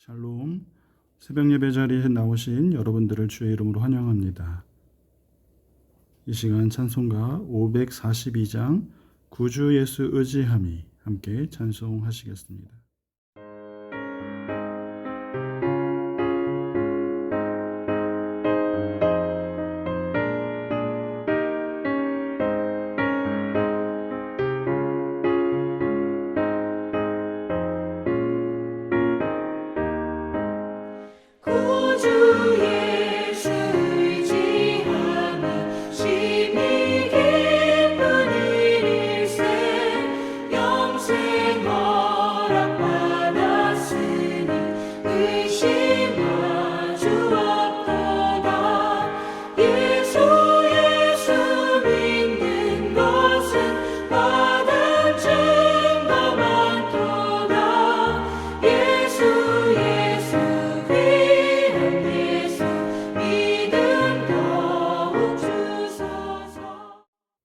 샬롬, 새벽 예배 자리에 나오신 여러분들을 주의 이름으로 환영합니다. 이 시간 찬송가 542장 구주 예수 의지함이 함께 찬송하시겠습니다.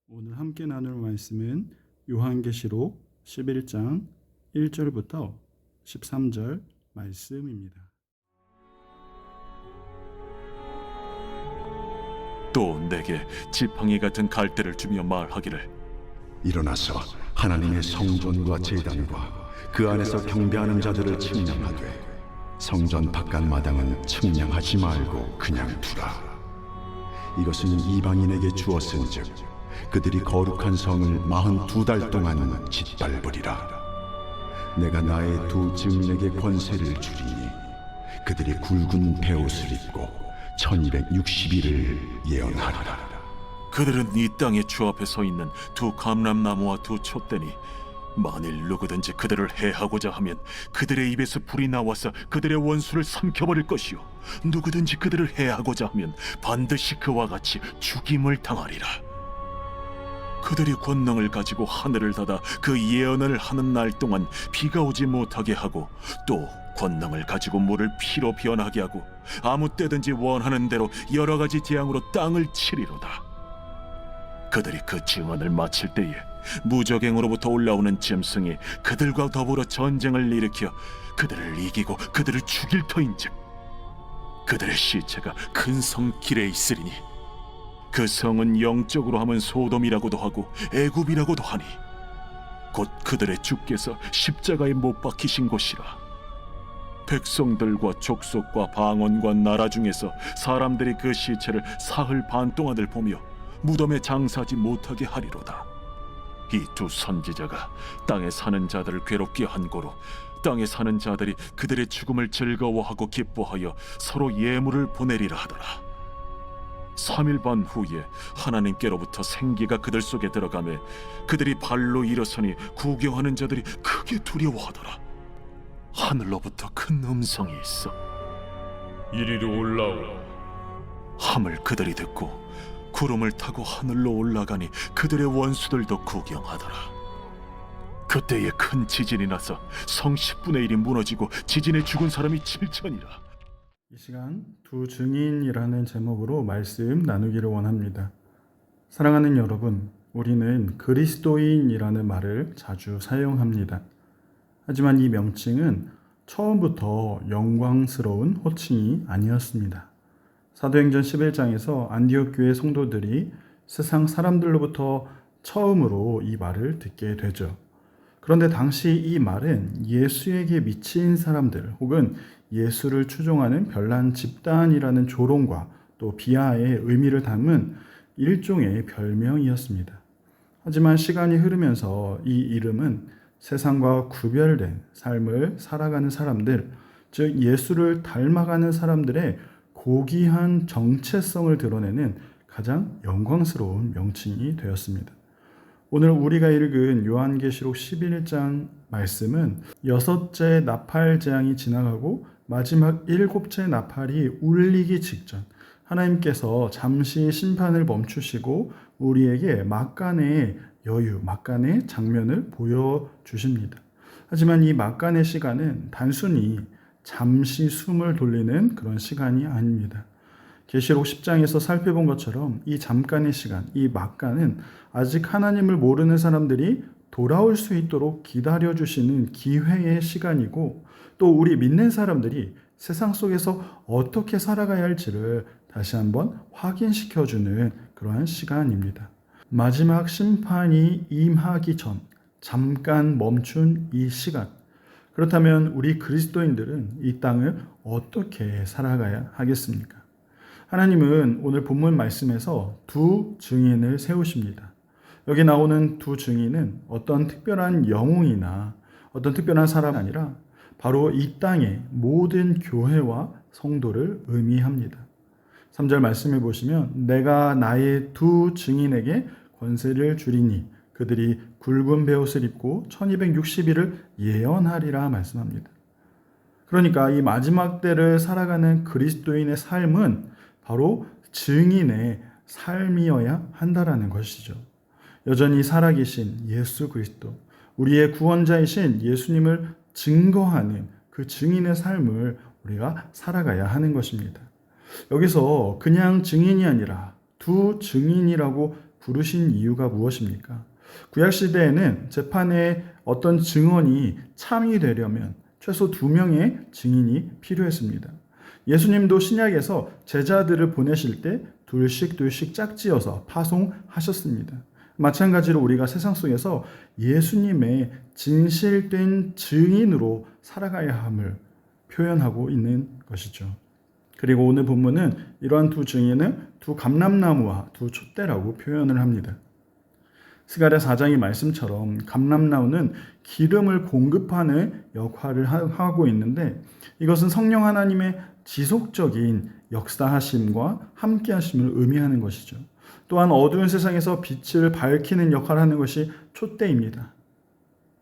오늘 함께 나눌 말씀은 요한계시록 11장 1절부터 13절 말씀입니다. 또 내게 지팡이 같은 갈대를 주며 말하기를 일어나서 하나님의 성전과 제단과 그 안에서 경배하는 자들을 측량하되 성전 바깥 마당은 측량하지 말고 그냥 두라. 이것은 이방인에게 주었은즉 그들이 거룩한 성을 42달 동안 짓밟으리라. 내가 나의 두 증인에게 권세를 주리니 그들이 굵은 베옷을 입고 1260일을 예언하리라. 그들은 이 땅의 주 앞에 서 있는 두 감람나무와 두 촛대니 만일 누구든지 그들을 해하고자 하면 그들의 입에서 불이 나와서 그들의 원수를 삼켜버릴 것이요 누구든지 그들을 해하고자 하면 반드시 그와 같이 죽임을 당하리라. 그들이 권능을 가지고 하늘을 닫아 그 예언을 하는 날 동안 비가 오지 못하게 하고 또 권능을 가지고 물을 피로 변하게 하고 아무 때든지 원하는 대로 여러 가지 재앙으로 땅을 치리로다. 그들이 그 증언을 마칠 때에 무적행으로부터 올라오는 짐승이 그들과 더불어 전쟁을 일으켜 그들을 이기고 그들을 죽일 터인즉 그들의 시체가 큰 성 길에 있으리니 그 성은 영적으로 하면 소돔이라고도 하고 애굽이라고도 하니 곧 그들의 주께서 십자가에 못 박히신 곳이라. 백성들과 족속과 방언과 나라 중에서 사람들이 그 시체를 사흘 반 동안을 보며 무덤에 장사하지 못하게 하리로다. 이 두 선지자가 땅에 사는 자들을 괴롭게 한 고로 땅에 사는 자들이 그들의 죽음을 즐거워하고 기뻐하여 서로 예물을 보내리라 하더라. 3일 반 후에 하나님께로부터 생기가 그들 속에 들어가매 그들이 발로 일어서니 구경하는 자들이 크게 두려워하더라. 하늘로부터 큰 음성이 있어 이리로 올라오라. 함을 그들이 듣고 구름을 타고 하늘로 올라가니 그들의 원수들도 구경하더라. 그때에 큰 지진이 나서 성 10분의 1이 무너지고 지진에 죽은 사람이 7천이라. 이 시간 두 증인이라는 제목으로 말씀 나누기를 원합니다. 사랑하는 여러분, 우리는 그리스도인이라는 말을 자주 사용합니다. 하지만 이 명칭은 처음부터 영광스러운 호칭이 아니었습니다. 사도행전 11장에서 안디옥 교회 성도들이 세상 사람들로부터 처음으로 이 말을 듣게 되죠. 그런데 당시 이 말은 예수에게 미친 사람들 혹은 예수를 추종하는 별난 집단이라는 조롱과 또 비하의 의미를 담은 일종의 별명이었습니다. 하지만 시간이 흐르면서 이 이름은 세상과 구별된 삶을 살아가는 사람들, 즉 예수를 닮아가는 사람들의 고귀한 정체성을 드러내는 가장 영광스러운 명칭이 되었습니다. 오늘 우리가 읽은 요한계시록 11장 말씀은 6째 나팔 재앙이 지나가고 마지막 7째 나팔이 울리기 직전 하나님께서 잠시 심판을 멈추시고 우리에게 막간의 여유, 막간의 장면을 보여주십니다. 하지만 이 막간의 시간은 단순히 잠시 숨을 돌리는 그런 시간이 아닙니다. 계시록 10장에서 살펴본 것처럼 이 잠깐의 시간, 이 막간은 아직 하나님을 모르는 사람들이 돌아올 수 있도록 기다려주시는 기회의 시간이고 또 우리 믿는 사람들이 세상 속에서 어떻게 살아가야 할지를 다시 한번 확인시켜주는 그러한 시간입니다. 마지막 심판이 임하기 전 잠깐 멈춘 이 시간. 그렇다면 우리 그리스도인들은 이 땅을 어떻게 살아가야 하겠습니까? 하나님은 오늘 본문 말씀에서 두 증인을 세우십니다. 여기 나오는 두 증인은 어떤 특별한 영웅이나 어떤 특별한 사람이 아니라 바로 이 땅의 모든 교회와 성도를 의미합니다. 3절 말씀을 보시면 내가 나의 두 증인에게 권세를 주리니 그들이 굵은 베옷을 입고 1260일을 예언하리라 말씀합니다. 그러니까 이 마지막 때를 살아가는 그리스도인의 삶은 바로 증인의 삶이어야 한다라는 것이죠. 여전히 살아계신 예수 그리스도, 우리의 구원자이신 예수님을 증거하는 그 증인의 삶을 우리가 살아가야 하는 것입니다. 여기서 그냥 증인이 아니라 두 증인이라고 부르신 이유가 무엇입니까? 구약시대에는 재판에 어떤 증언이 참이 되려면 최소 2명의 증인이 필요했습니다. 예수님도 신약에서 제자들을 보내실 때 둘씩 짝지어서 파송하셨습니다. 마찬가지로 우리가 세상 속에서 예수님의 진실된 증인으로 살아가야 함을 표현하고 있는 것이죠. 그리고 오늘 본문은 이러한 두 증인을 두 감람나무와 두 촛대라고 표현을 합니다. 스가랴 4장의 말씀처럼 감람나무는 기름을 공급하는 역할을 하고 있는데 이것은 성령 하나님의 지속적인 역사하심과 함께하심을 의미하는 것이죠. 또한 어두운 세상에서 빛을 밝히는 역할을 하는 것이 촛대입니다.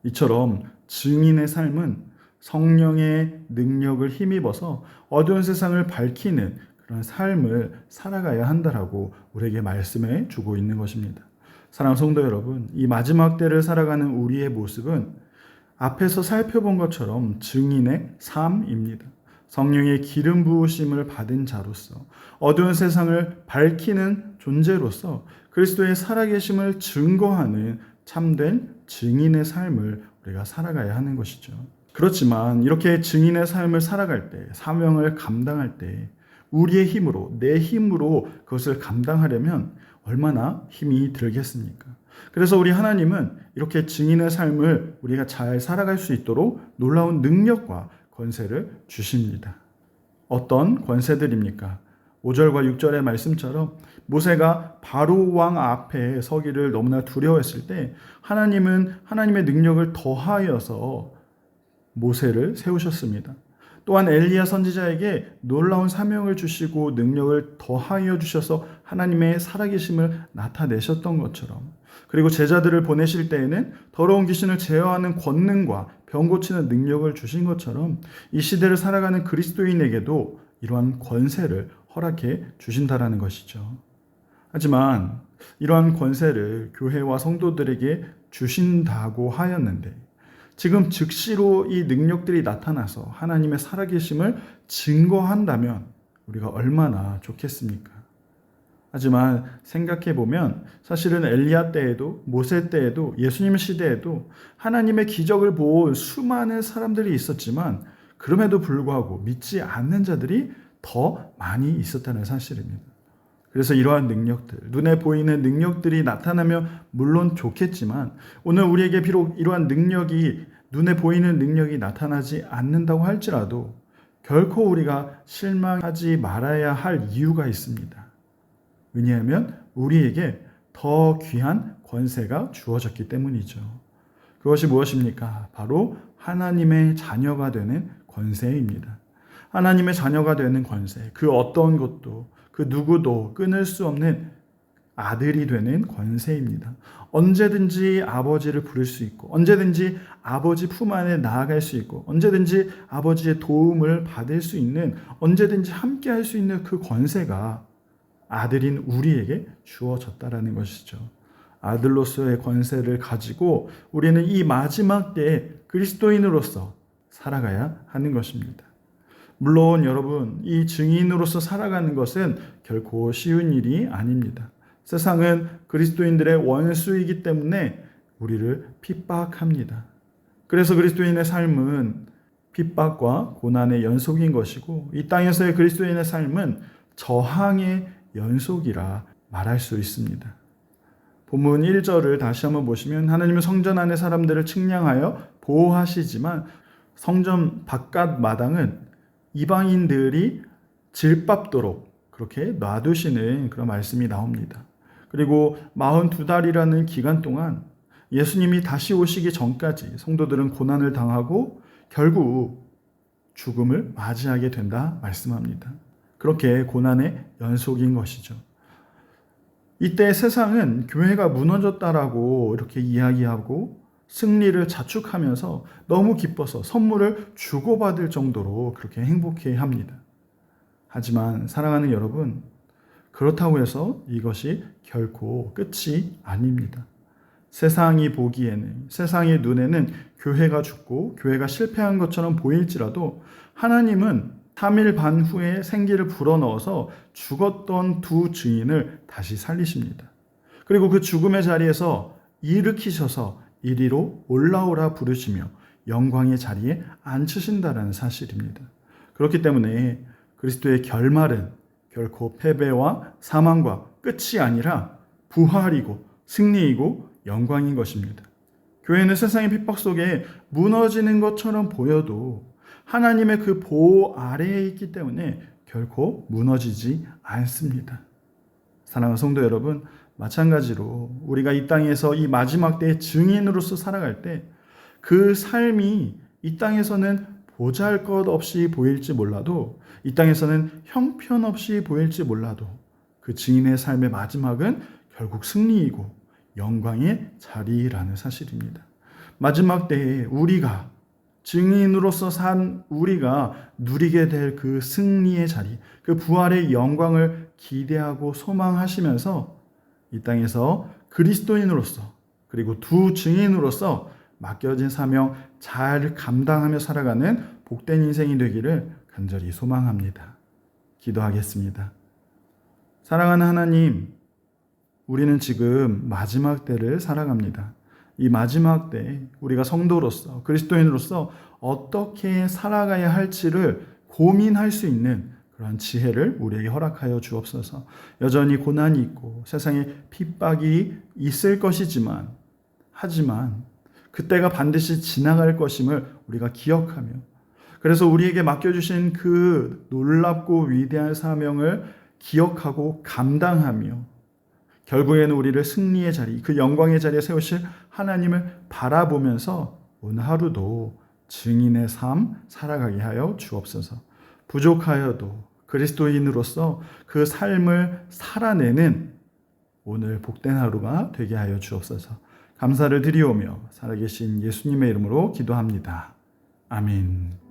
이처럼 증인의 삶은 성령의 능력을 힘입어서 어두운 세상을 밝히는 그런 삶을 살아가야 한다라고 우리에게 말씀해 주고 있는 것입니다. 사랑하는 성도 여러분, 이 마지막 때를 살아가는 우리의 모습은 앞에서 살펴본 것처럼 증인의 삶입니다. 성령의 기름 부으심을 받은 자로서 어두운 세상을 밝히는 존재로서 그리스도의 살아계심을 증거하는 참된 증인의 삶을 우리가 살아가야 하는 것이죠. 그렇지만 이렇게 증인의 삶을 살아갈 때, 사명을 감당할 때 우리의 힘으로, 내 힘으로 그것을 감당하려면 얼마나 힘이 들겠습니까? 그래서 우리 하나님은 이렇게 증인의 삶을 우리가 잘 살아갈 수 있도록 놀라운 능력과 권세를 주십니다. 어떤 권세들입니까? 5절과 6절의 말씀처럼 모세가 바로 왕 앞에 서기를 너무나 두려워했을 때 하나님은 하나님의 능력을 더하여서 모세를 세우셨습니다. 또한 엘리야 선지자에게 놀라운 사명을 주시고 능력을 더하여 주셔서 하나님의 살아계심을 나타내셨던 것처럼, 그리고 제자들을 보내실 때에는 더러운 귀신을 제어하는 권능과 병 고치는 능력을 주신 것처럼 이 시대를 살아가는 그리스도인에게도 이러한 권세를 허락해 주신다라는 것이죠. 하지만 이러한 권세를 교회와 성도들에게 주신다고 하였는데 지금 즉시로 이 능력들이 나타나서 하나님의 살아계심을 증거한다면 우리가 얼마나 좋겠습니까? 하지만 생각해보면 사실은 엘리야 때에도 모세 때에도 예수님 시대에도 하나님의 기적을 본 수많은 사람들이 있었지만 그럼에도 불구하고 믿지 않는 자들이 더 많이 있었다는 사실입니다. 그래서 이러한 능력들, 눈에 보이는 능력들이 나타나면 물론 좋겠지만 오늘 우리에게 비록 이러한 능력이 눈에 보이는 능력이 나타나지 않는다고 할지라도 결코 우리가 실망하지 말아야 할 이유가 있습니다. 왜냐하면 우리에게 더 귀한 권세가 주어졌기 때문이죠. 그것이 무엇입니까? 바로 하나님의 자녀가 되는 권세입니다. 하나님의 자녀가 되는 권세, 그 어떤 것도 그 누구도 끊을 수 없는 아들이 되는 권세입니다. 언제든지 아버지를 부를 수 있고 언제든지 아버지 품 안에 나아갈 수 있고 언제든지 아버지의 도움을 받을 수 있는, 언제든지 함께 할 수 있는 그 권세가 아들인 우리에게 주어졌다라는 것이죠. 아들로서의 권세를 가지고 우리는 이 마지막 때에 그리스도인으로서 살아가야 하는 것입니다. 물론 여러분, 이 증인으로서 살아가는 것은 결코 쉬운 일이 아닙니다. 세상은 그리스도인들의 원수이기 때문에 우리를 핍박합니다. 그래서 그리스도인의 삶은 핍박과 고난의 연속인 것이고 이 땅에서의 그리스도인의 삶은 저항의 연속이라 말할 수 있습니다. 본문 1절을 다시 한번 보시면 하나님은 성전 안의 사람들을 측량하여 보호하시지만 성전 바깥 마당은 이방인들이 질밥도록 그렇게 놔두시는 그런 말씀이 나옵니다. 그리고 42달이라는 기간 동안 예수님이 다시 오시기 전까지 성도들은 고난을 당하고 결국 죽음을 맞이하게 된다 말씀합니다. 그렇게 고난의 연속인 것이죠. 이때 세상은 교회가 무너졌다라고 이렇게 이야기하고 승리를 자축하면서 너무 기뻐서 선물을 주고받을 정도로 그렇게 행복해 합니다. 하지만 사랑하는 여러분, 그렇다고 해서 이것이 결코 끝이 아닙니다. 세상이 보기에는, 세상의 눈에는 교회가 죽고 교회가 실패한 것처럼 보일지라도 하나님은 3일 반 후에 생기를 불어넣어서 죽었던 두 증인을 다시 살리십니다. 그리고 그 죽음의 자리에서 일으키셔서 이리로 올라오라 부르시며 영광의 자리에 앉히신다는 사실입니다. 그렇기 때문에 그리스도의 결말은 결코 패배와 사망과 끝이 아니라 부활이고 승리이고 영광인 것입니다. 교회는 세상의 핍박 속에 무너지는 것처럼 보여도 하나님의 그 보호 아래에 있기 때문에 결코 무너지지 않습니다. 사랑하는 성도 여러분, 마찬가지로 우리가 이 땅에서 이 마지막 때의 증인으로서 살아갈 때 그 삶이 이 땅에서는 보잘것없이 보일지 몰라도 이 땅에서는 형편없이 보일지 몰라도 그 증인의 삶의 마지막은 결국 승리이고 영광의 자리라는 사실입니다. 마지막 때에 우리가 증인으로서 산 우리가 누리게 될 그 승리의 자리, 그 부활의 영광을 기대하고 소망하시면서 이 땅에서 그리스도인으로서 그리고 두 증인으로서 맡겨진 사명 잘 감당하며 살아가는 복된 인생이 되기를 간절히 소망합니다. 기도하겠습니다. 사랑하는 하나님, 우리는 지금 마지막 때를 살아갑니다. 이 마지막 때 우리가 성도로서 그리스도인으로서 어떻게 살아가야 할지를 고민할 수 있는 그런 지혜를 우리에게 허락하여 주옵소서. 여전히 고난이 있고 세상에 핍박이 있을 것이지만 하지만 그때가 반드시 지나갈 것임을 우리가 기억하며 그래서 우리에게 맡겨주신 그 놀랍고 위대한 사명을 기억하고 감당하며 결국에는 우리를 승리의 자리, 그 영광의 자리에 세우실 하나님을 바라보면서 오늘 하루도 증인의 삶 살아가게 하여 주옵소서. 부족하여도 그리스도인으로서 그 삶을 살아내는 오늘 복된 하루가 되게 하여 주옵소서. 감사를 드리오며 살아계신 예수님의 이름으로 기도합니다. 아멘.